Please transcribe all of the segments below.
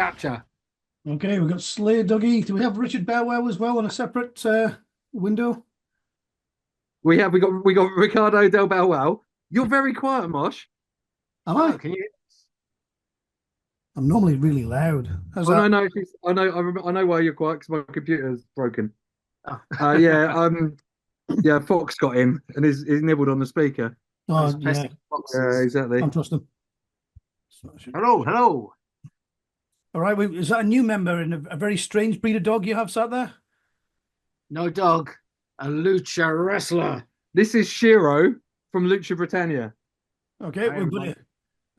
capture. Okay, we've got Slay, Duggee. Do we have Richard Burwell as well on a separate window? We got Ricardo Del Bow. You're very quiet, Mosh. Am Oh, I? can you? I'm normally really loud. How's Oh that? no, no. I know why you're quiet because my computer's broken. Oh, Yeah. Yeah. Fox got in and he's nibbled on the speaker. oh Those yeah, pesky foxes. Exactly. I'm trusting. Hello, hello. All right, is that a new member in a very strange breed of dog you have sat there? No dog. A lucha wrestler. This is Shiro from Lucha Britannia. Okay, I we're am going to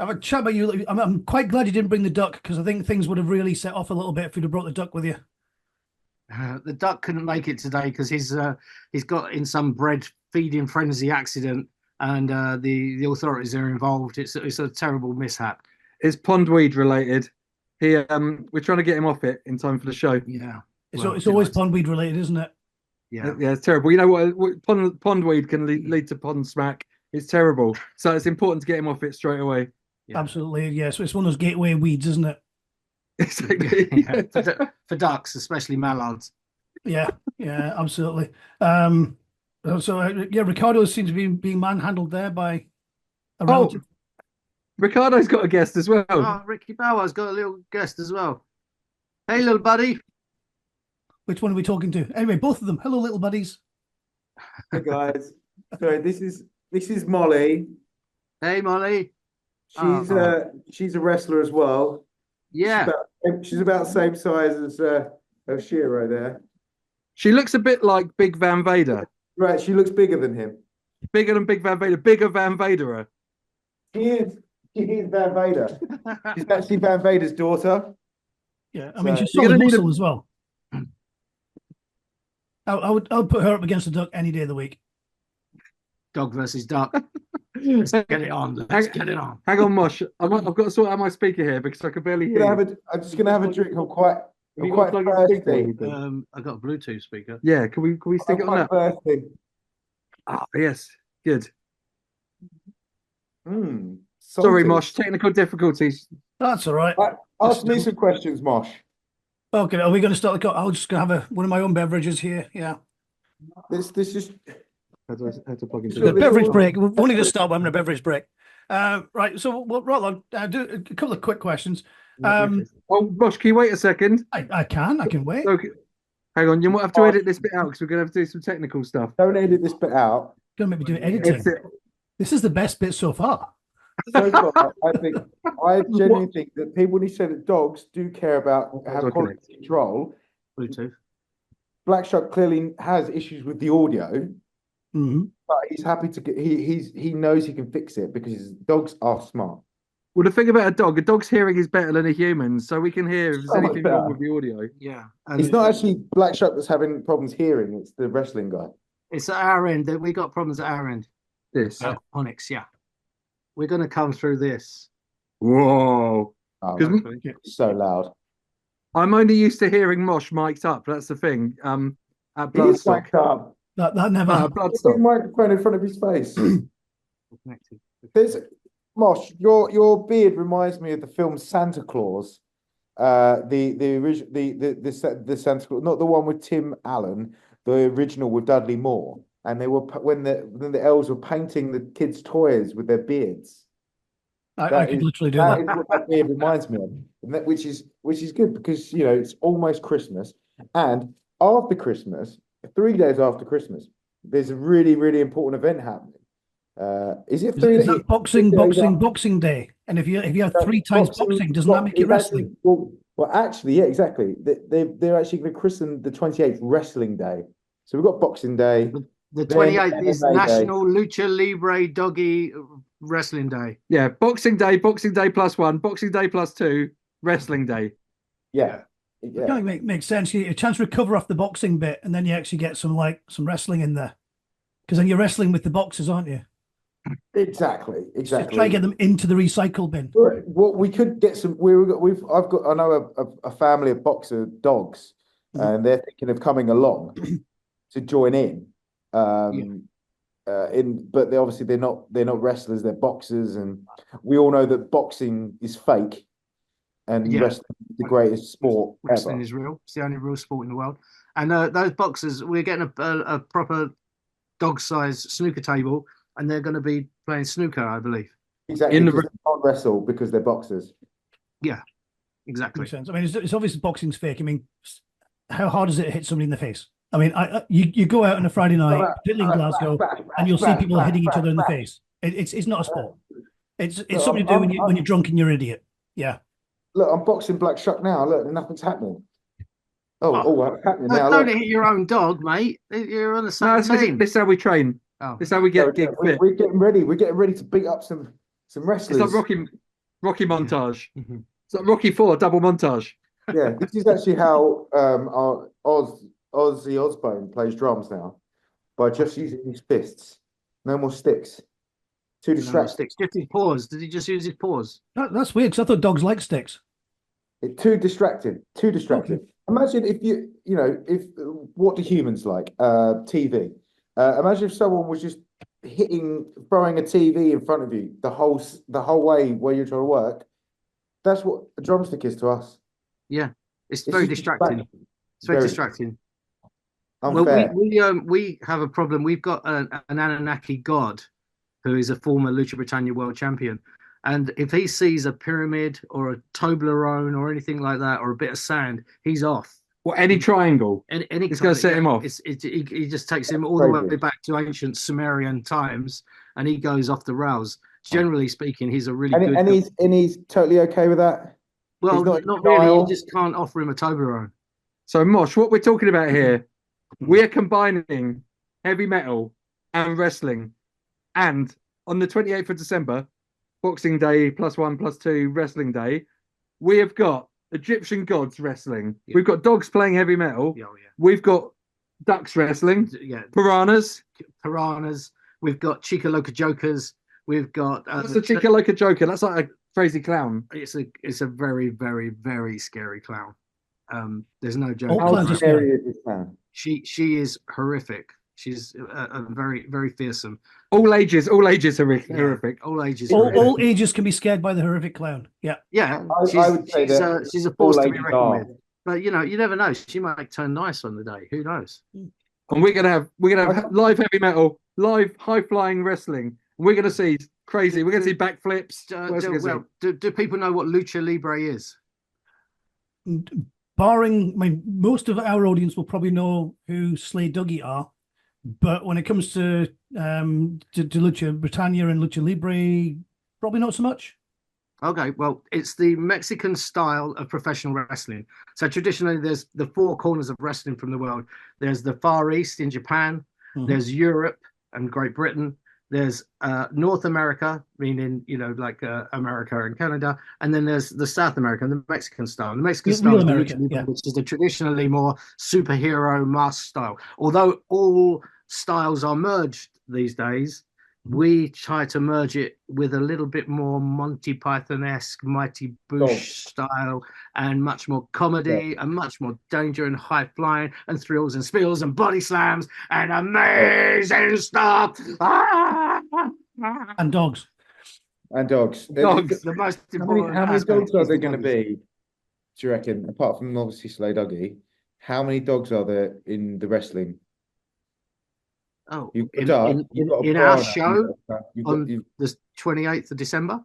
have a chat about you. I'm quite glad you didn't bring the duck because I think things would have really set off a little bit if you'd have brought the duck with you. The duck couldn't make it today because he's got in some bread feeding frenzy accident, and the authorities are involved. It's a terrible mishap. It's pondweed related. We're trying to get him off it in time for the show. Yeah, It's always pondweed related, isn't it? Yeah, Yeah, it's terrible. You know what? Pondweed can lead to pond smack. It's terrible. So it's important to get him off it straight away. yeah. Absolutely. Yeah, so it's one of those gateway weeds, isn't it? Exactly. Yeah. For ducks, especially mallards. Yeah, yeah, absolutely. Yeah, Ricardo seems to be being manhandled there by a Oh, relative. Ricardo's got a guest as well. Oh, Ricky Bower's got a little guest as well. Hey, little buddy. Which one are we talking to? Anyway, both of them. Hello, little buddies. Hey guys, so this is Molly. Hey, Molly. She's a wrestler as well. Yeah. She's about the same size as Shiro there. She looks a bit like Big Van Vader. Right, she looks bigger than him. Bigger than Big Van Vader. Bigger Van Vaderer. She is Van Vader. She's actually Van Vader's daughter. Yeah, I mean, So- she's You're solid gonna need muscle as well. I would put her up against the duck any day of the week. Dog versus duck. Let's get it on. Let's get it on. Hang on, Mosh. I've got to sort out my speaker here because I can barely hear you. I'm just gonna have a drink. I'm Have you got quite a plug in the thirsty. speaker? I got a Bluetooth speaker. Yeah, can we stick I'm it on quite that? thirsty. Ah, yes. Good. Sorry, Salty. Mosh. Technical difficulties. That's all right. Ask me some questions, Mosh. Okay, are we going to start the call? I'm just going to have one of my own beverages here. Yeah. This is How to plug into The Sure. beverage break. We've only just started having a beverage break. Right. So we'll roll on. Do a couple of quick questions. Oh, Mosh, can you wait a second? I can wait. Okay. Hang on, you might have to edit this bit out because we're going to have to do some technical stuff. don't edit this bit out. Gonna make me do editing. It's it. This is the best bit so far. So far, I genuinely think that people need to say that dogs do care about have Okay. quality control. Bluetooth. Black Shark clearly has issues with the audio, Hmm. but he's happy to get. He knows he can fix it because his dogs are smart. Well, the thing about a dog's hearing is better than a human's, so we can hear if there's So much anything wrong better. with the audio. Yeah. It's not actually Black Shark that's having problems hearing; it's the wrestling guy. It's at our end that we got problems at our end. This. Onyx, yeah. We're going to come through this. Whoa. Oh, 'Cause so loud. I'm only used to hearing Mosh mic'd up. That's the thing. At He's Bloodstock. mic'd up. That never happened. There's Bloodstock. a microphone in front of his face. Connected. There's Mosh. Your beard reminds me of the film Santa Claus. The original the Santa Claus, not the one with Tim Allen, the original with Dudley Moore. And they were when the elves were painting the kids' toys with their beards. I could literally do That that. is what that beard reminds me of, and which is good because it's almost Christmas, and after Christmas, 3 days after Christmas, there's a really really important event happening. Is it Is that 3 days after? Boxing Day? And if you have three times boxing, doesn't that make it wrestling? Well, actually, yeah, exactly. They're actually going to christen the 28th Wrestling Day. So we've got Boxing Day. The Then 28th is MMA Day. National Lucha Libre Doggy Wrestling Day. Yeah, Boxing Day plus 1, Boxing Day plus 2, Wrestling Day. Yeah. It kind of makes sense. You get a chance to recover off the boxing bit, and then you actually get some wrestling in there. Because then you're wrestling with the boxers, aren't you? Exactly. So try and get them into the recycle bin. Well, we could get some. I know a family of boxer dogs, and they're thinking of coming along to join in. But they're not wrestlers. They're boxers, and we all know that boxing is fake. and Yeah. wrestling is the greatest sport Wrestling ever. is real. It's the only real sport in the world. And those boxers, we're getting a proper dog-sized snooker table, and they're going to be playing snooker, I believe. Exactly, In the because they can't wrestle because they're boxers. Yeah, exactly. Makes sense. I mean, it's obvious boxing's fake. I mean, how hard is it to hit somebody in the face? I mean, you go out on a Friday night, particularly in Glasgow, and you'll see people hitting each other in the face. It's not a sport. It's something to do when you're drunk and you're an idiot. Yeah. Look, I'm boxing Black Shuck now. Look, nothing's happening. What's happening now? Don't Look. hit your own dog, mate. You're on the No, same team. this is how we train. Oh. This is how we get fit. We're getting ready. We're getting ready to beat up some It's wrestlers. like Rocky montage. Mhm. It's like Rocky 4 double montage. Yeah, this is actually how our Ozzy Osbourne plays drums now, by just using his fists. No more sticks. Too distracting. Just his paws. Did he just use his paws? That's weird because I thought dogs like sticks. Too distracting. Too distracting. Okay. Imagine if if what do humans like? TV. Imagine if someone was just throwing a TV in front of you the whole way where you're trying to work. That's what a drumstick is to us. Yeah, it's It's very just distracting. It's very distracting. Unfair. Well, we have a problem. We've got an Anunnaki god who is a former Lucha Britannia world champion. And if he sees a pyramid or a Toblerone or anything like that, or a bit of sand, he's off. Or any triangle. It's gonna set him off. He just takes him all the way back to ancient Sumerian times, and he goes off the rails. Generally speaking, he's a really good. And he's totally okay with that. Well, not not in really. denial. You just can't offer him a Toblerone. So, Mosh, what we're talking about here, we are combining heavy metal and wrestling. And on the 28th of December, Boxing Day +1/+2 Wrestling Day, we have got Egyptian gods wrestling. Yeah. We've got dogs playing heavy metal. Yeah. We've got ducks wrestling. Yeah. Piranhas. We've got Chica Loca Jokers. We've got That's a Chica Loca Joker. That's like a crazy clown. It's a very, very, very scary clown. There's no joke. All How clowns are scary is this man? She is horrific. She's a very, very fearsome. All ages horrific. All ages. All ages can be scared by the horrific clown. Yeah. Yeah, I would say that she's a force all to be ages reckoned are. with. But you never know. She might turn nice on the day. Who knows? And we're gonna have live heavy metal, live high flying wrestling. We're gonna see crazy. We're gonna see backflips. What else are we gonna see? Do people know what Lucha Libre is? Barring, I mean, most of our audience will probably know who Duggee are, but when it comes to Lucha Britannia and Lucha Libre, probably not so much. Okay, well, it's the Mexican style of professional wrestling. So traditionally, there's the four corners of wrestling from the world. There's the Far East in Japan. There's Europe and Great Britain. There's North America, meaning, like America and Canada. And then there's the South America and the Mexican style. The Mexican style is which is the traditionally more superhero mask style. Although all styles are merged these days, we try to merge it with a little bit more Monty Python-esque, Mighty Boosh style, and much more comedy, and much more danger and high flying, and thrills and spills and body slams and amazing stuff. And dogs. Dogs. The most important. How many aspect dogs are is there the going to dogs. be? Do you reckon? Apart from obviously Duggee, how many dogs are there in the wrestling? Oh, You've got in a our piranha, show you've on the 28th of December,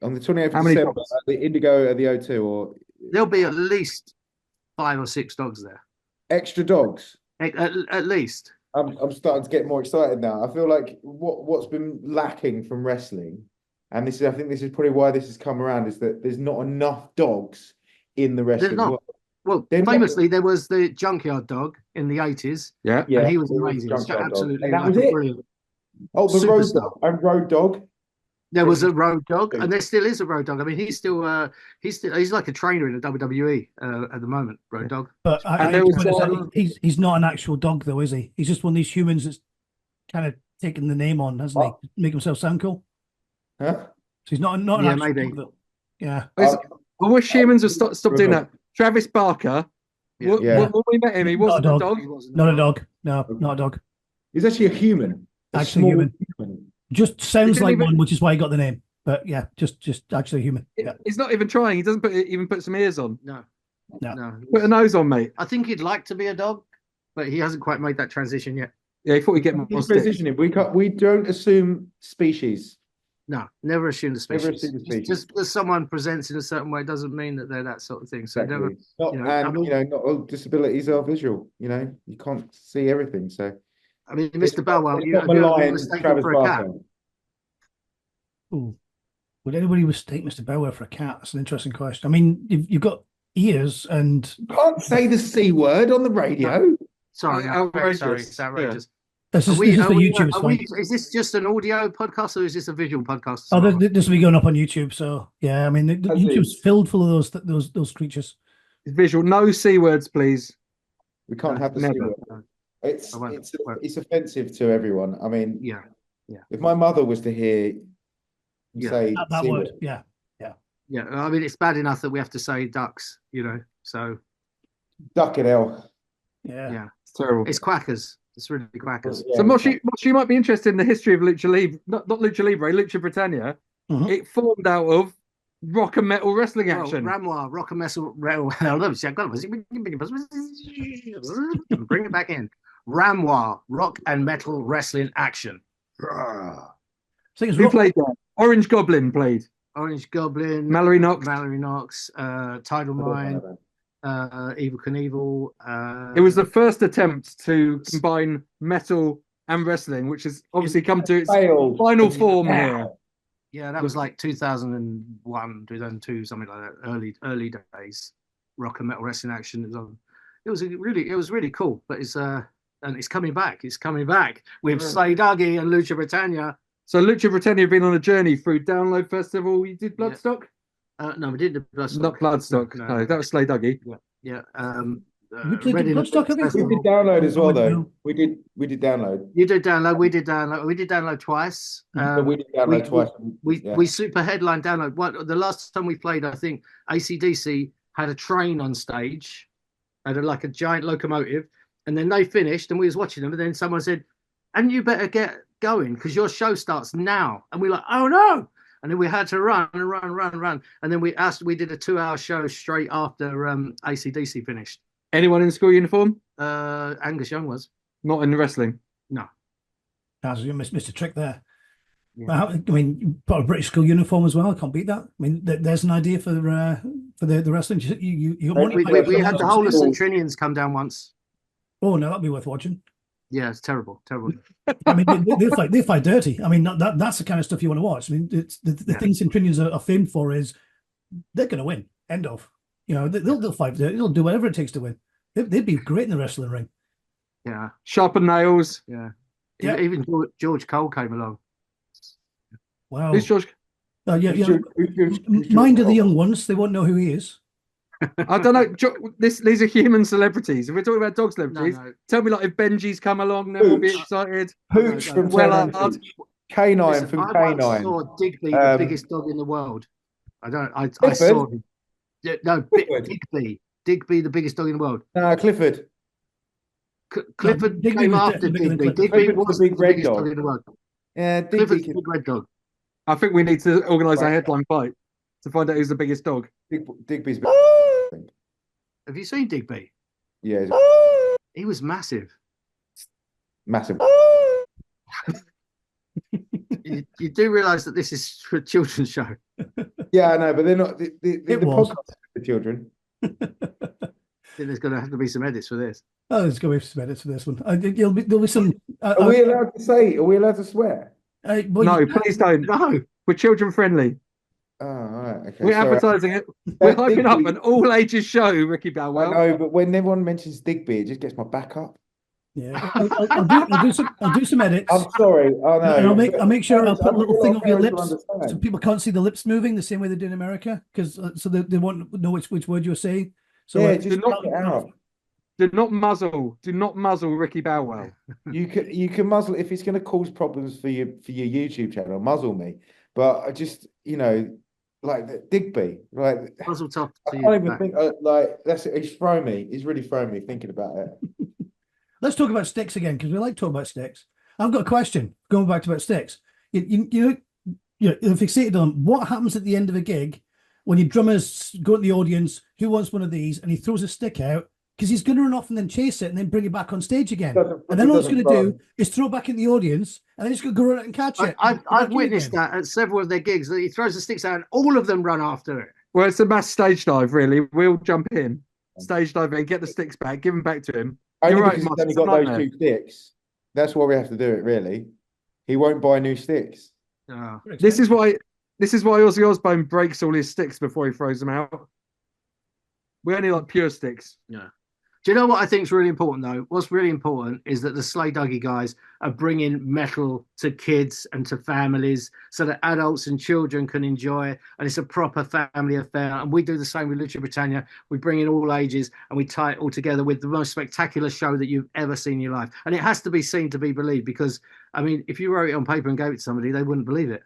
on the 28th How of many December, dogs? the Indigo the O2, or there'll be at least 5 or 6 dogs there. extra dogs. At least. I'm starting to get more excited now. I feel like what's been lacking from wrestling, and I think this is probably why this has come around, is that there's not enough dogs in the wrestling not. world. Well, Then famously, there was the Junkyard Dog in the 80s, Yeah. and he was there amazing. Junkyard Dog. Absolutely, And that was like, it. brilliant. Oh, the Road Superstar. Dog and Road Dog. There was a Road Dog, and there still is a Road Dog. I mean, he's like a trainer in the WWE at the moment. Road Dog. But And there was he's not an actual dog, though, is he? He's just one of these humans that's kind of taken the name on, hasn't he? Make himself sound cool. Huh? So he's not an actual maybe. dog, though. Yeah. I wish humans would stop doing that. Travis Barker. Yeah. Yeah. When we met him, he wasn't a dog. He wasn't Not a dog. No, not a dog. He's actually a human. A Actually small human. human. Just sounds didn't like even- one, which is why he got the name. But yeah, just actually human. Yeah. He's not even trying. He doesn't even put some ears on. No. Put a nose on, mate. I think he'd like to be a dog, but he hasn't quite made that transition yet. Yeah, he thought he'd get more sticks. We don't assume species. No, never assume the species. Never assume the species. Just because someone presents in a certain way doesn't mean that they're that sort of thing. So Exactly. never. Not all disabilities are visual. You can't see everything. So I mean, Mr. Bow Wow, you have been mistaken for a cat. Ooh. Would anybody mistake Mr. Bow Wow for a cat? That's an interesting question. I mean, you've got ears and can't say the C word on the radio. Sorry, outrageous. Sorry, it's outrageous. This is for YouTube. Is this just an audio podcast or is this a visual podcast? Oh, this will be going up on YouTube. So yeah, I mean, YouTube's filled full of those creatures. Visual, no C words, please. We can't have the C word. It's offensive to everyone. I mean, yeah. If my mother was to hear you say that C word, word, yeah. I mean, it's bad enough that we have to say ducks, so duck it hell. Yeah, it's terrible. It's quackers. It's really quackers. So Mosh, you might be interested in the history of Lucha Libre, not Lucha Libre, Lucha Britannia. Mm-hmm. It formed out of rock and metal wrestling action. Ramois, rock and metal. Bring it back in. Ramois, rock and metal wrestling action. Who played that? Orange Goblin played. Orange Goblin. Mallory Knox. Tidal Mind. Evil Knievel. It was the first attempt to combine metal and wrestling, which has obviously come to its final form here. Yeah, that was like 2001, 2002, something like that. Early days, rock and metal wrestling action. It was really cool. But it's coming back. It's coming back with Slay Duggee and Lucha Britannia. So Lucha Britannia have been on a journey through Download Festival. You did Bloodstock? No, we didn't do Bloodstock. Not Bloodstock. No, that was Slay Duggee. Yeah. We did Bloodstock, we did Download as well, though. We did Download. You did Download. We did Download. We did Download twice. We did Download twice. We super headline Download. The last time we played, I think AC/DC had a train on stage, had a giant locomotive, and then they finished, and we was watching them, and then someone said, "And you better get going because your show starts now." And we're like, "Oh no!" And then we had to run, and then we did a 2-hour show straight after AC/DC finished. Anyone in school uniform? Angus Young was. Not in wrestling? No. You missed a trick there. Yeah. I mean, you put a British school uniform as well. I can't beat that. I mean, there's an idea for the wrestling. We had the whole of St. Trinians come down once. Oh no, that'd be worth watching. Yeah, it's terrible. I mean, they fight dirty. I mean, that's the kind of stuff you want to watch. I mean, it's the things St. Trinians are famed for is they're going to win. End of. They'll fight dirty. They'll do whatever it takes to win. They'd be great in the wrestling ring. Yeah, sharpen nails. Yeah. Even George Cole came along. Wow. Who's George? Mind of the young ones. They won't know who he is. I don't know. These are human celebrities. If we're talking about dog celebrities, tell me if Benji's come along, then we'll be excited. Pooch from Canine from Canine. I saw Digby, the biggest dog in the world. I saw him. No, Digby, the biggest dog in the world. No, Clifford. Clifford came after Digby. Digby was the biggest dog in the world. Yeah, Clifford's the big red dog. I think we need to organise a headline fight to find out who's the biggest dog. Digby's. Have you seen Digby? Yeah. He was massive. Massive. You do realise that this is a children's show. Yeah, I know, but they're not. The podcast for children. I think there's going to have to be some edits for this. Oh, there's going to be some edits for this one. There'll be some. Are we allowed to say? Are we allowed to swear? No, please don't. No, we're children friendly. Oh, all right. Okay. We're advertising it. We're hyping up an all ages show, Ricky Bow Wow. I know, but when everyone mentions Digby, it just gets my back up. Yeah, I'll do some edits. I'm sorry. Oh no. And I'll make sure I'll put a little thing over your lips so people can't see the lips moving the same way they do in America, because so they won't know which word you're saying. So yeah, just knock it out. Do not muzzle Ricky Bow Wow. You can muzzle if it's going to cause problems for your YouTube channel. Muzzle me, but I just like Digby, like muzzle top. I can't even think that's it. It's thrown me. It's really thrown me thinking about it. Let's talk about sticks again, because we like talking about sticks. I've got a question going back to about sticks. You know, they're fixated on what happens at the end of a gig when your drummers go to the audience, who wants one of these, and he throws a stick out because he's going to run off and then chase it and then bring it back on stage again. And then all it's going to do is throw it back in the audience and then it's going to go out and catch it. I've witnessed that at several of their gigs, that he throws the sticks out and all of them run after it. Well, it's a mass stage dive, really. We'll jump in, stage dive in, get the sticks back, give them back to him. Only You're right, because Mosh, he's only it's a got those nightmare. 2 sticks. That's why we have to do it, really. He won't buy new sticks. Oh. This is why Ozzy Osbourne breaks all his sticks before he throws them out. We only like pure sticks. Yeah. Do you know what I think is really important, though? What's really important is that the Slay Duggee guys are bringing metal to kids and to families so that adults and children can enjoy it. And it's a proper family affair. And we do the same with Lucha Britannia. We bring in all ages and we tie it all together with the most spectacular show that you've ever seen in your life. And it has to be seen to be believed because, I mean, if you wrote it on paper and gave it to somebody, they wouldn't believe it.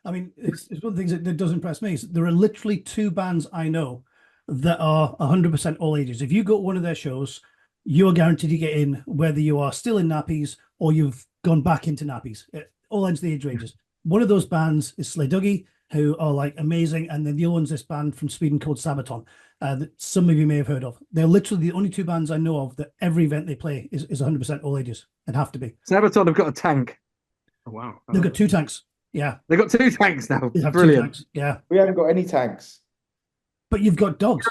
I mean, it's one of the things that does impress me. Is there are literally 2 bands I know that are 100% all ages. If you go to one of their shows, you're guaranteed to get in, whether you are still in nappies or you've gone back into nappies. All ends of the age ranges. One of those bands is Slay Duggee, who are like amazing, and then the other one's this band from Sweden called Sabaton, that some of you may have heard of. They're literally the only 2 bands I know of that every event they play is 100% all ages and have to be. Sabaton have got a tank. Oh, wow. They've got 2 tanks. Yeah, They've got 2 tanks now. they have Brilliant. 2 tanks. Yeah, We haven't got any tanks. but you've got dogs.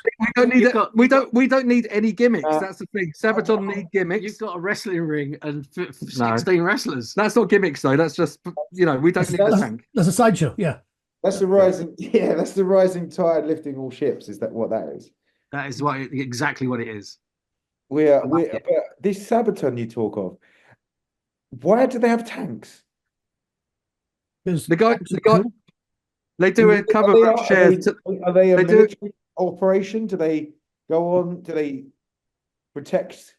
We don't need any gimmicks. That's the thing. Sabaton need gimmicks. You've got a wrestling ring and 16 wrestlers. That's not gimmicks though. That's just we don't need the tank. That's a sideshow. Yeah, That's the rising. Yeah, that's the rising tide lifting all ships. Is that what that is? That is exactly what it is. But this Sabaton you talk of, why do they have tanks? because The guy, they do a cover of shares. Are they a they do- military operation? Do they go on? Do they protect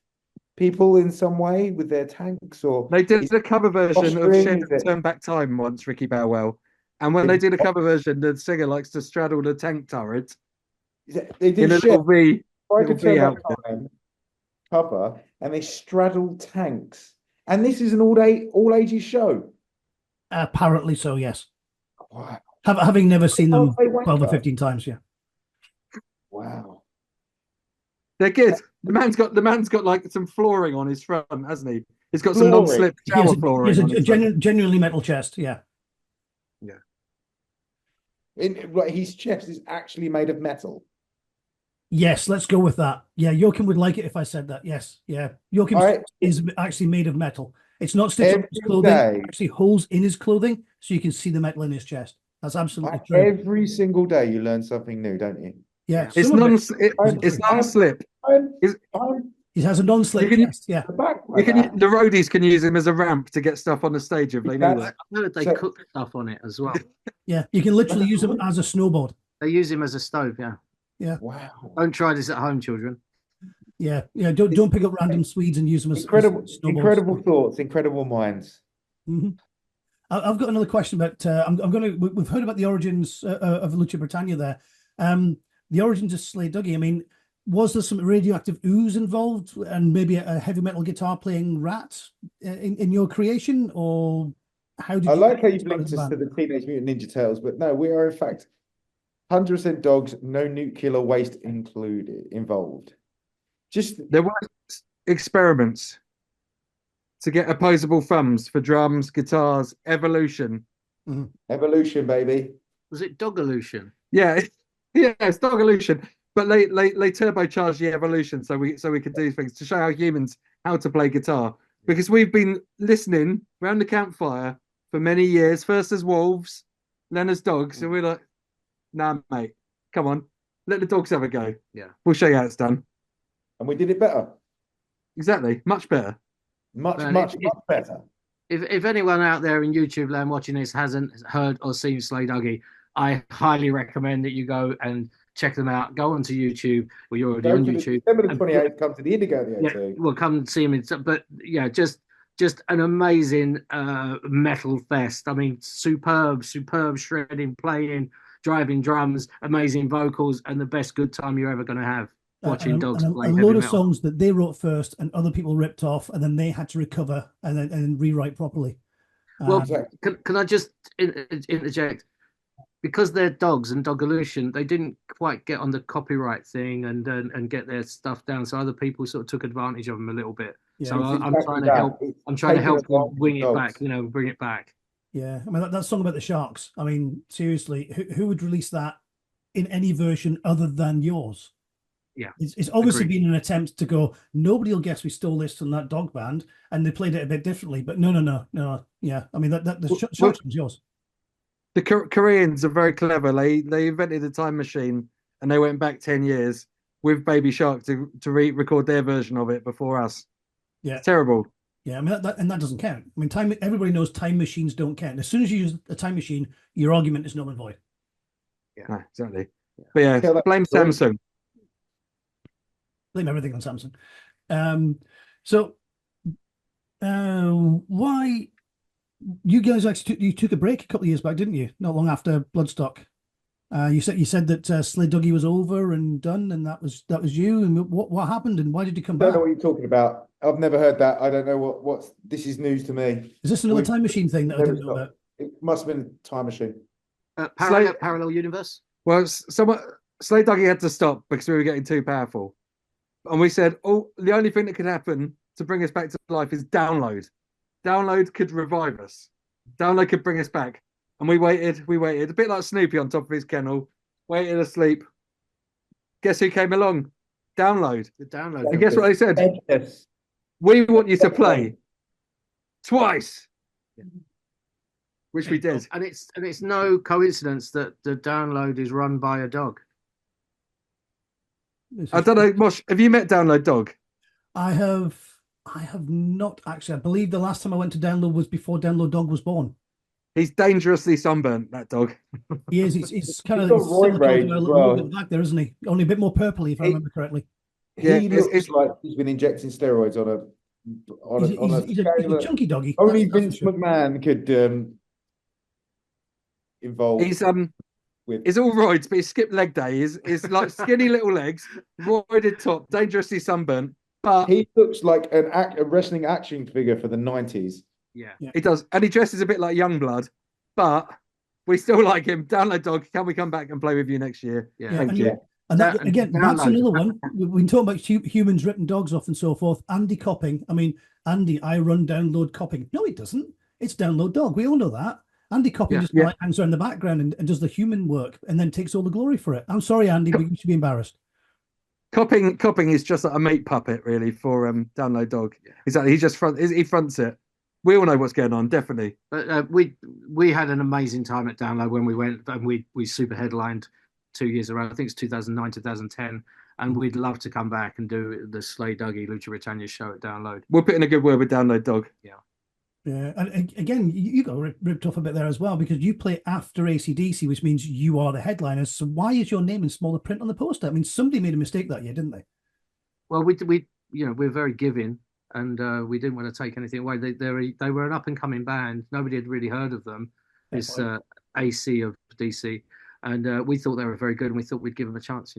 people in some way with their tanks? Or They did a cover version of Austrian, Shed is it? Turn Back Time once, Ricky Bowell. And when they did a cover version, the singer likes to straddle the tank turret they in did a shit. little V. Tried to little turn V back outfit. time cover, and they straddle tanks. And this is an all ages show. apparently so. Yes, Wow! having never seen them Oh, they went 12 or up. 15 times. Yeah, Wow! They're good. The man's got like some flooring on his front, hasn't he? He's got some Flooring. non-slip he has shower flooring on a his front. genuinely metal chest. Yeah, His chest is actually made of metal. yes, let's go with that. Yeah, Joachim would like it if I said that. Yes, yeah, Joachim All right. is actually made of metal. It's not stitched on his Every clothing. day. It actually holes in his clothing so you can see the metal in his chest. That's absolutely true. Every single day you learn something new, don't you? Yeah, It's some of non. it- It's non-slip. I'm He has a non-slip You can- chest. Yeah, back. The roadies can use him as a ramp to get stuff on the stage if they need That's- it. I heard they So- cook stuff on it as well. yeah. You can literally use them as a snowboard. They use him as a stove, yeah. Wow! Don't try this at home, children. Yeah, yeah. Don't pick up random Swedes and use them as snowboards. Incredible thoughts, incredible minds. Mhm. I've got another question about. I'm going to. We've heard about the origins of Lucha Britannia there. The origins of Slay Duggee. I mean, was there some radioactive ooze involved, and maybe a heavy metal guitar playing rat in your creation, or how did I you like how get you started linked the us to band? the Teenage Mutant Ninja Turtles, but no, we are in fact 100% dogs, no nuclear waste involved. Just There were experiments to get opposable thumbs for drums, guitars, evolution. evolution, baby. Was it Dogolution? Yeah, yeah, it's dog evolution. But they turbocharged the evolution so we could do things to show our humans how to play guitar. Because we've been listening around the campfire for many years, first as wolves, then as dogs, and we're like, nah, mate, come on, let the dogs have a go. Yeah. We'll show you how it's done. And we did it better. Exactly, much better. Much Well, much better. If anyone out there in YouTube land watching this hasn't heard or seen Slay Duggee, I highly recommend that you go and check them out. Go onto YouTube, or you're already on YouTube. December the 28th, come to the Indigo The Yeah, O2. we'll come and see him. But yeah, just an amazing metal fest. I mean, superb shredding, playing, driving drums, amazing vocals, and the best good time you're ever going to have watching dogs and play a heavy load of metal. songs that they wrote first and other people ripped off, and then they had to recover and then rewrite properly. Well, Exactly. can I just interject? Because they're dogs and Dogolution, they didn't quite get on the copyright thing and get their stuff down. So other people sort of took advantage of them a little bit. Yeah, So It's I'm exactly trying to that. help. It's I'm trying to taking help them advantage wing of it dogs. back. Bring it back. yeah. I mean, that song about the sharks. I mean, seriously, who would release that in any version other than yours? Yeah, It's obviously agreed. been an attempt to go, nobody will guess we stole this from that dog band, and they played it a bit differently. But no. Yeah, I mean that the Well, sharks was yours. the Koreans are very clever. They invented a time machine and they went back 10 years with Baby Shark to record their version of it before us. Yeah, It's terrible. yeah. I mean that doesn't count. I mean, time. Everybody knows time machines don't count. As soon as you use a time machine, your argument is null and void. No, exactly. But yeah, Tell that blame story. Samsung. Blame everything on Samsung. So why you guys actually took a break a couple of years back, didn't you? Not long after Bloodstock. You said that Slay Duggee was over and done, and that was you. And what happened, and why did you come I don't back? know what you're talking about. I've never heard that. I don't know what's this is news to me. Is this another We've time machine thing that I never didn't know stopped. about? It must have been time machine. Parallel universe. Well, someone Slay Duggee had to stop because we were getting too powerful. And we said, oh, the only thing that could happen to bring us back to life is download. Download could revive us. Download could bring us back. And we waited, a bit like Snoopy on top of his kennel, waited asleep. Guess who came along? Download. The download. And guess what they said? Yes. We want you to play twice. Which we did. And it's no coincidence that the download is run by a dog. I don't know, Mosh, have you met Download Dog? I have not actually. I believe the last time I went to Download was before Download Dog was born. He's dangerously sunburnt, that dog. He is. He's kind He's of got roid rage a as little well. bit back there, isn't he? Only a bit more purpley, if I remember correctly. Yeah, He looks like he's been injecting steroids on a He's a scale that chunky doggy. only That's Vince for sure. McMahon could involve He's with. He's all roids, but he skipped leg day. He's like skinny little legs, roided top, dangerously sunburnt. But He looks like a wrestling action figure for the 90s. Yeah. he does, and he dresses a bit like Youngblood. But we still like him. Download Dog, can we come back and play with you next year? Yeah. Thank you. And that, And again, that's Download. another one. We've been talking about humans ripping dogs off and so forth. Andy copping. I mean, Andy, I run Download copping. No, it doesn't. It's Download Dog. We all know that. Andy copping just like hangs around the background and does the human work and then takes all the glory for it. I'm sorry, Andy, but you should be embarrassed. Copping is just like a meat puppet, really, for Download Dog. Exactly. He fronts it. We all know what's going on, definitely. But we had an amazing time at Download when we went, and we super headlined 2 years around. I think it's 2009, 2010, and we'd love to come back and do the Slay Duggee Lucha Britannia show at Download. We'll put in a good word with Download Dog. Yeah, and again, you got ripped off a bit there as well because you play after AC/DC, which means you are the headliners. So why is your name in smaller print on the poster? I mean, somebody made a mistake that year, didn't they? Well, we're very giving, and we didn't want to take anything away. They were an up and coming band. Nobody had really heard of them. This AC of DC, and we thought they were very good, and we thought we'd give them a chance.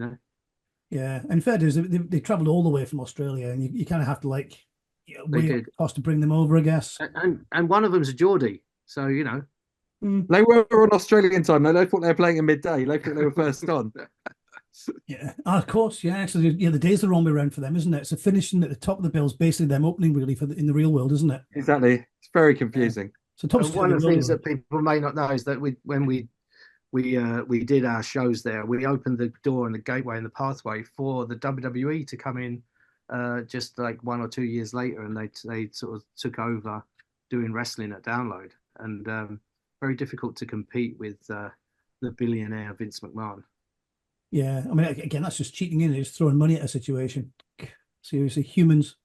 Yeah, and fair dues, they travelled all the way from Australia, and you kind of have to They did. cost to bring them over, I guess. And one of them's a Geordie, so They were on Australian time. They thought they were playing at midday. They thought they were first on. Yeah, of course. Yeah, so the days are the wrong way around for them, isn't it? So finishing at the top of the bill is basically them opening really in the real world, isn't it? Exactly. It's very confusing. So top one of the things that people may not know is that when we did our shows there, we opened the door and the gateway and the pathway for the WWE to come in just like 1 or 2 years later, and they sort of took over doing wrestling at Download, and very difficult to compete with the billionaire Vince McMahon. Yeah, I mean, again, that's just cheating in. It's throwing money at a situation. Seriously, humans.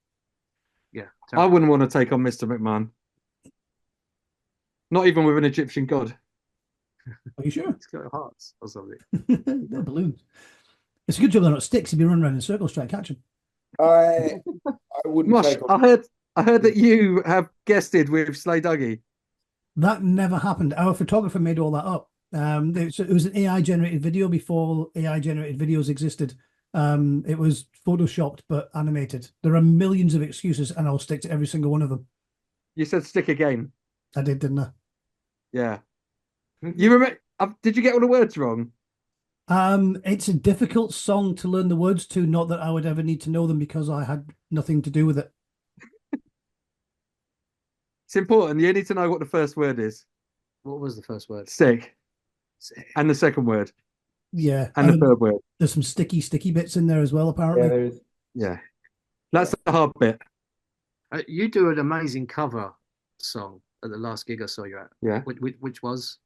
Yeah, I wouldn't want to take on Mr. McMahon. Not even with an Egyptian god. Are you sure? It's got hearts or something. They're balloons. It's a good job they're not sticks. If you run around in circles trying to catch them. I wouldn't Mosh, take on. I heard that you have guested with Slay Duggee. That never happened. Our photographer made all that up. It was an AI generated video before AI generated videos existed. It was photoshopped but animated. There are millions of excuses, and I'll stick to every single one of them. You said stick again. I did, didn't I? Yeah. You remember? Did you get all the words wrong? It's a difficult song to learn the words to. Not that I would ever need to know them because I had nothing to do with it. It's important. You need to know what the first word is. What was the first word? Sick. And the second word. Yeah, And the third word. There's some sticky bits in there as well, apparently. Yeah, there is. Yeah. That's the hard bit. You do an amazing cover song at the last gig I saw you at. Yeah. Which was?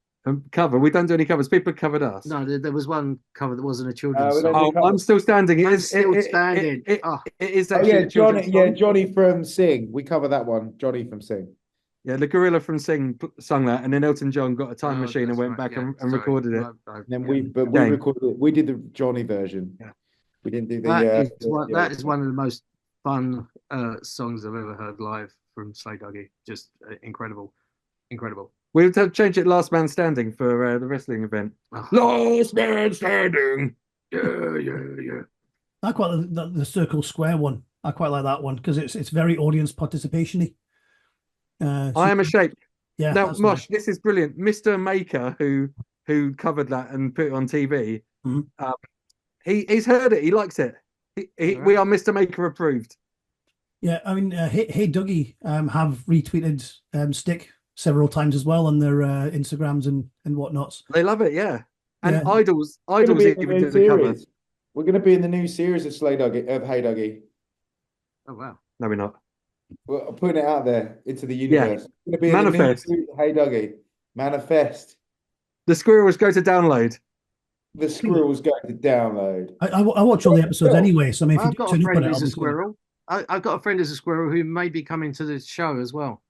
Cover. We don't do any covers. People covered us. No, there was one cover that wasn't a children's we don't song. do I'm still standing. I'm still standing. It is Oh actually yeah, a children's Johnny. Yeah, song. Johnny from Sing. We cover that one. Johnny from Sing. Yeah, the gorilla from Sing sung that, and then Elton John got a time machine and went back and recorded it. And then we recorded it. We did the Johnny version. Yeah. We didn't do the. That is one of the most fun songs I've ever heard live from Slay Duggee. Just incredible. We'll have changed it last man standing for the wrestling event. Oh. Last man standing. Yeah. I quite like the circle square one. I quite like that one because it's very audience participation-y. I am a shape. Yeah. Now, Mosh, this is brilliant. Mr. Maker, who covered that and put it on TV, he's heard it. He likes it. We are Mr. Maker approved. Yeah, I mean, Hey Duggee have retweeted Stick several times as well on their Instagrams and whatnots. They love it, yeah. And Yeah. Idols even did the cover. We're going to be in the new series of Hey Duggee. Oh wow! No, we're not. Well, I'm putting it out there into the universe. We're going to be in Manifest. the new series of Hey Duggee. Manifest. The squirrels go to download. The squirrels go to download. I watch all the episodes anyway, so I mean, if I've got a friend who's a squirrel. I've got a friend who's a squirrel who may be coming to the show as well.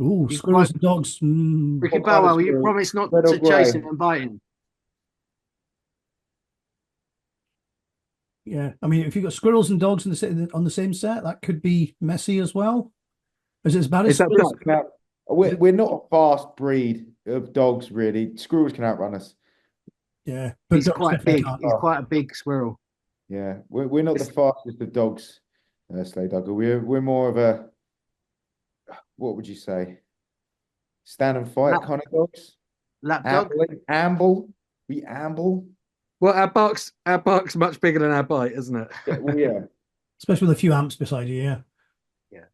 Ooh, squirrels and dogs. Ricky Bow Wow, you promise not to chase him and bite him. Yeah, I mean, if you've got squirrels and dogs on the same set, that could be messy as well. Is it as bad as squirrels? Now, we're not a fast breed of dogs, really. Squirrels can outrun us. Yeah, but he's quite big. He's quite a big squirrel. Yeah, we're not the fastest of dogs, Slay Duggee. We're more of a, what would you say, stand and fight kind of dogs. Lap dog. Amble. We amble. Well, our bark's much bigger than our bite, isn't it? Yeah, well, yeah. Especially with a few amps beside you, yeah. Yeah.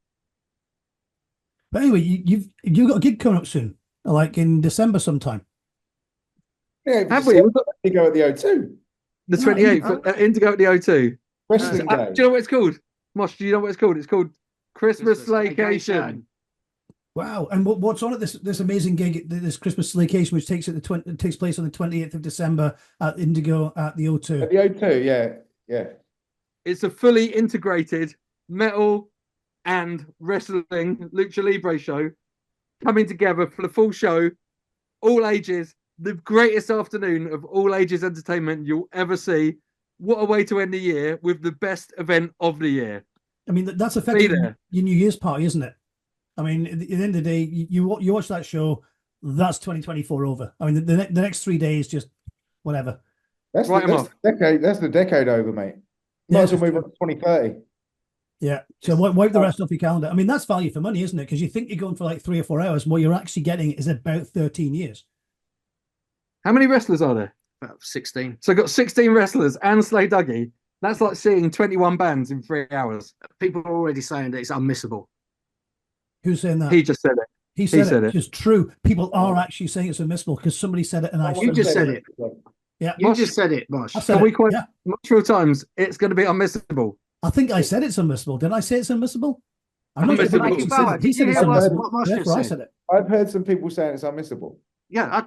But anyway, you've got a gig coming up soon, like in December sometime. Yeah, have we? We've got Indigo at the O2. The 28th, Indigo at the O2. Wrestling do you know what it's called? Mosh, do you know what it's called? It's called Xmas Slaycation. Wow! And what's on at this amazing gig, this Xmas Slaycation, which takes place on the 28th of December at Indigo at the O2. At the O2, yeah. It's a fully integrated metal and wrestling Lucha Libre show coming together for the full show, all ages, the greatest afternoon of all ages entertainment you'll ever see. What a way to end the year with the best event of the year. I mean, that's effectively your New Year's party, isn't it? I mean, at the end of the day, you watch that show, that's 2024 over. I mean, the next 3 days, just whatever. That's the decade over, mate. Might as well move on to 2030. Yeah. So wipe the rest off your calendar. I mean, that's value for money, isn't it? Because you think you're going for like 3 or 4 hours. What you're actually getting is about 13 years. How many wrestlers are there? About 16. So I've got 16 wrestlers and Slay Duggee. That's like seeing 21 bands in 3 hours. People are already saying that it's unmissable. Who's saying that? He just said it. He said it. It's true. People are actually saying it's unmissable because somebody said it and I You just said it. Yeah. You just said it, Mosh. Can we quote multiple times? It's going to be unmissable. I think I said it's unmissable. Did I say it's unmissable? I'm not sure. He said it's unmissable. Therefore, I said it. I've heard some people saying it's unmissable. Yeah.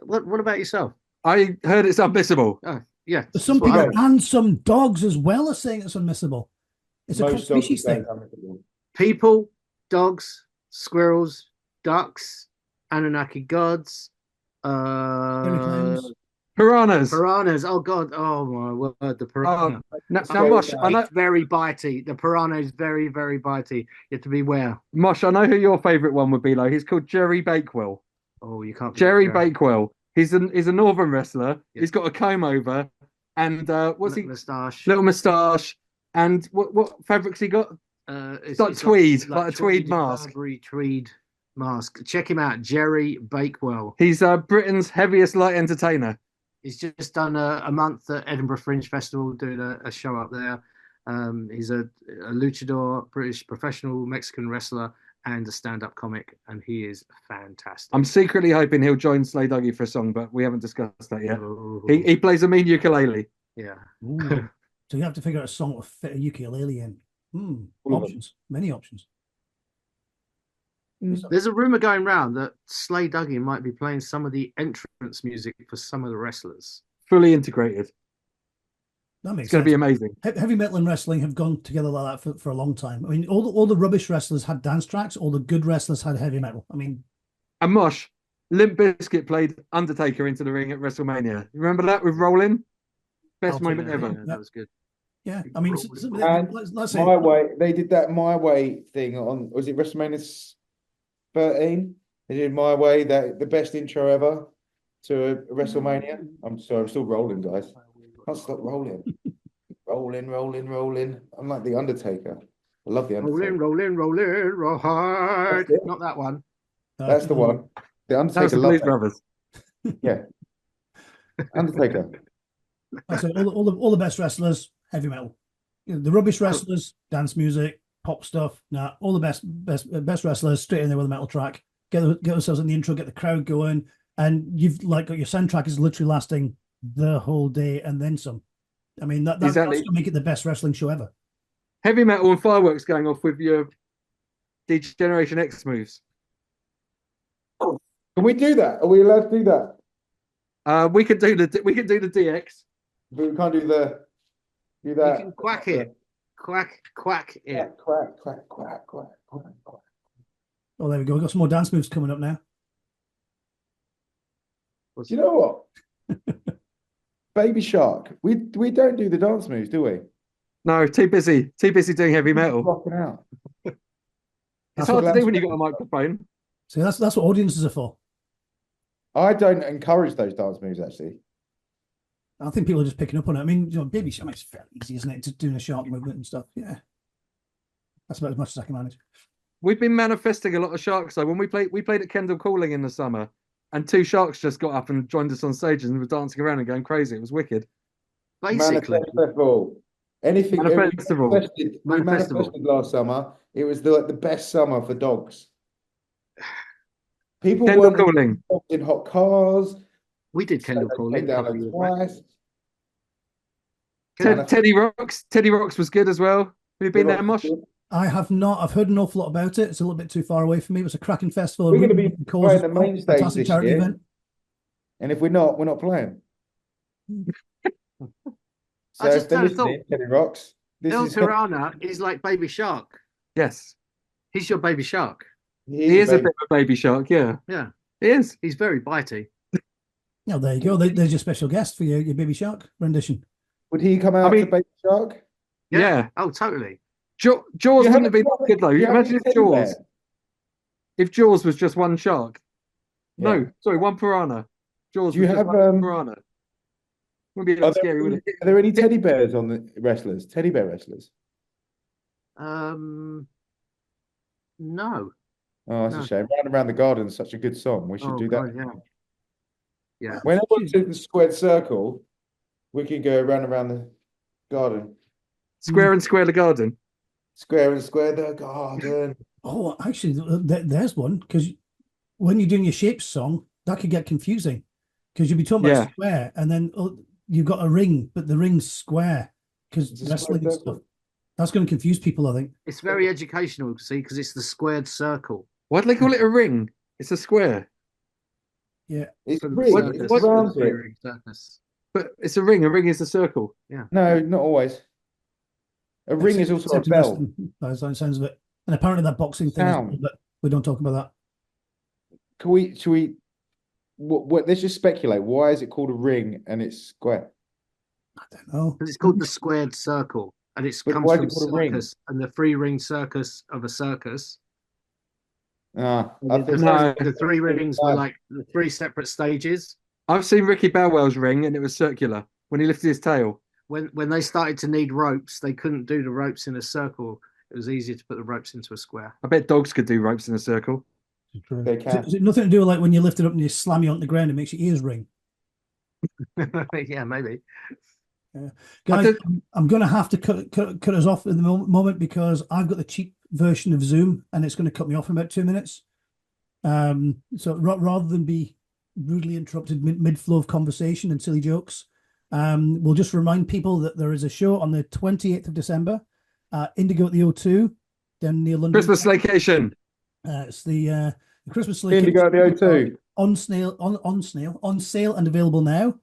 What about yourself? I heard it's unmissable. Yeah. Some people and some dogs as well are saying it's unmissable. It's a cross-species thing. People, dogs, squirrels, ducks, Anunnaki gods, piranhas. Oh God! Oh my word! The piranha. Now, Mosh, I know very bitey. The piranha is very, very bitey. You have to beware. Mosh, I know who your favourite one would be. Like he's called Jerry Bakewell. Oh, you can't. Jerry Bakewell. He's a northern wrestler. Yeah. He's got a comb over, and little moustache. And what fabrics he got? It's like tweed, like a tweed mask. Tweed. mask. Check him out, Jerry Bakewell. He's Britain's heaviest light entertainer. He's just done a month at Edinburgh Fringe Festival, doing a show up there. He's a luchador, British professional Mexican wrestler, and a stand-up comic, and he is fantastic. I'm secretly hoping he'll join Slay Duggee for a song, but we haven't discussed that yet. Oh. He plays a mean ukulele. Yeah. So you have to figure out a song to fit a ukulele in. Options, many options. There's a rumor going around that Slay Duggee might be playing some of the entrance music for some of the wrestlers. Fully integrated. That makes It's going to be amazing. Heavy metal and wrestling have gone together like that for a long time. I mean, all the rubbish wrestlers had dance tracks. All the good wrestlers had heavy metal. I mean, and Mosh, Limp Bizkit played Undertaker into the ring at WrestleMania. Remember that with Rolling? Best moment ever. Yeah, that was good. Yeah, I mean, let's say My Way. They did that My Way thing on. Was it WrestleMania 13? They did My Way. That the best intro ever to a WrestleMania. I'm sorry, I'm still rolling, guys. Can't stop rolling. rolling. I'm like the Undertaker. I love the Undertaker. Rolling, roll hard. Not that one. That's the one. The Undertaker. That's the Blues Brothers. Yeah. Undertaker. So all the best wrestlers, heavy metal. You know, the rubbish wrestlers, dance music, pop stuff. Nah, all the best wrestlers straight in there with a metal track. Get themselves in the intro, get the crowd going, and you've got your soundtrack is literally lasting the whole day and then some. I mean that's Exactly. going to make it the best wrestling show ever. Heavy metal and fireworks going off with your Degeneration X moves. Can we do that? Are we allowed to do that? We could do the DX. But we can't do that. You can quack it. Quack it. Quack. Oh, there we go. We've got some more dance moves coming up now. Do you know what? Baby Shark. We don't do the dance moves, do we? No, too busy doing heavy metal. Rocking out. It's hard to do when you've got a microphone. So that's what audiences are for. I don't encourage those dance moves, actually. I think people are just picking up on it. I mean, Baby Shark, it's fairly easy, isn't it? Just doing a shark movement and stuff. Yeah. That's about as much as I can manage. We've been manifesting a lot of sharks. So when we played at Kendall Calling in the summer, and 2 sharks just got up and joined us on stage and were dancing around and going crazy. It was wicked. Basically, anything Manifestival. We manifested last summer. It was the best summer for dogs. People Kendall weren't Calling in hot cars. we did Kendall Calling. Down twice. Teddy Rocks was good as well. Have you been there, Mosh? I have not. I've heard an awful lot about it. It's a little bit too far away from me. It was a cracking festival. We're going to be playing the main stage fantastic this charity year. event. And if we're not playing. So I just if they're thought listening, Teddy Rocks. El Tirana is like Baby Shark. Yes. He's your Baby Shark. He is a bit of a baby shark, yeah. Yeah. He is. He's very bitey. Oh, there you go. There's your special guest for your Baby Shark rendition. Would he come out to Baby Shark? Yeah. Oh, totally. Jaws wouldn't have been good though. Imagine if Jaws was just one shark. Yeah. No, sorry, one piranha. Jaws Do you was have just one piranha. Wouldn't be that scary, would it? Are there any teddy bears on the wrestlers? Teddy bear wrestlers? No. Oh, that's a shame. Round Around the Garden is such a good song. We should do that. God, yeah. When everyone's in the squared circle, we can go around the garden. Square and square the garden. Square and square the garden. Oh, actually, there's one, because when you're doing your shapes song, that could get confusing, because you'll be talking about square, and then you've got a ring, but the ring's square, because wrestling and stuff. That's going to confuse people, I think. It's very educational, see, because it's the squared circle. Why do they call it a ring? It's a square. Yeah. It's a ring. It's round ring. But it's a ring. A ring is a circle. Yeah. No, not always. A ring is also a bell. By the sounds of it. And apparently that boxing thing is, but we don't talk about that. Should we let's just speculate. Why is it called a ring and it's square? I don't know. Because it's called the squared circle. And it comes from circus and the 3-ring circus of a circus. The 3 rings were like the 3 separate stages. I've seen Ricky Bowell's ring and it was circular when he lifted his tail. When they started to need ropes, they couldn't do the ropes in a circle. It was easier to put the ropes into a square. I bet dogs could do ropes in a circle. True. They can. Is it nothing to do with like when you lift it up and you slam you on the ground, it makes your ears ring? Yeah, maybe. Guys, I'm going to have to cut us off in the moment because I've got the cheap version of Zoom and it's going to cut me off in about 2 minutes. So rather than be rudely interrupted mid-flow of conversation and silly jokes, we'll just remind people that there is a show on the 28th of December, Indigo at the O2, down near London. Xmas Slaycation. It's the Christmas Slaycation. Indigo at the O2. On sale and available now.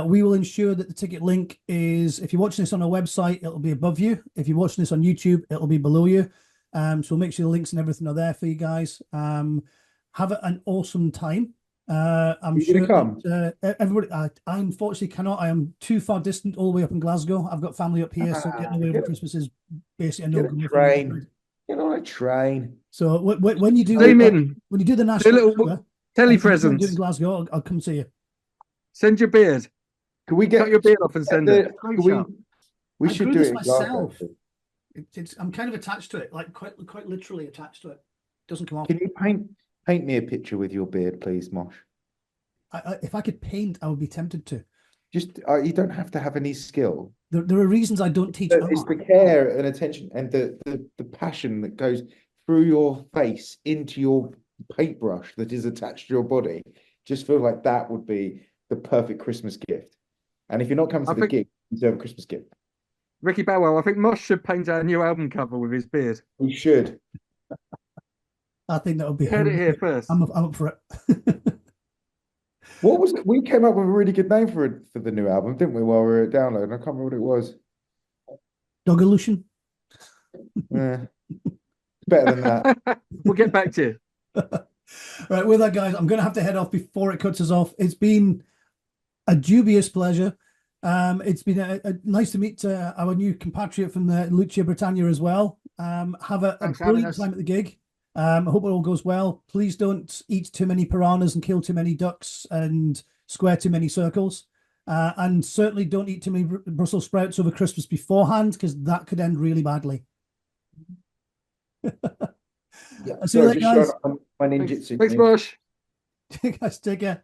We will ensure that the ticket link is, if you're watching this on our website, it'll be above you. If you're watching this on YouTube, it'll be below you. So we'll make sure the links and everything are there for you guys. Have an awesome time. I'm sure that, everybody, I unfortunately cannot. I am too far distant, all the way up in Glasgow. I've got family up here, so getting away over Christmas is basically a no-go. Train. Get on a train. So when you do the national telepresence in Glasgow, I'll come see you. Send your beard. Can we cut your beard off and send it? We should do it myself. I'm kind of attached to it, like quite literally attached to it. Doesn't come off. Can you paint me a picture with your beard, please, Mosh? If I could paint, I would be tempted to. Just you don't have to have any skill. There are reasons I don't teach. It's the care and attention and the passion that goes through your face into your paintbrush that is attached to your body. Just feel like that would be the perfect Christmas gift. And if you're not coming to the gig, you deserve a Christmas gift. Ricky Bowell, I think Mosh should paint our new album cover with his beard. He should. I think that would be. Heard it here first. I'm up for it. We came up with a really good name for the new album, didn't we? While we were downloading, I can't remember what it was. Dogolution. Yeah, better than that. We'll get back to you. Right, with that, guys, I'm going to have to head off before it cuts us off. It's been a dubious pleasure. It's been nice to meet our new compatriot from the Lucha Britannia as well. Have a brilliant time at the gig. I hope it all goes well. Please don't eat too many piranhas and kill too many ducks and square too many circles. And certainly don't eat too many Brussels sprouts over Christmas beforehand, because that could end really badly. Yeah. I'll see you later, guys. My ninjutsu. Thanks, Mosh. Guys, take care.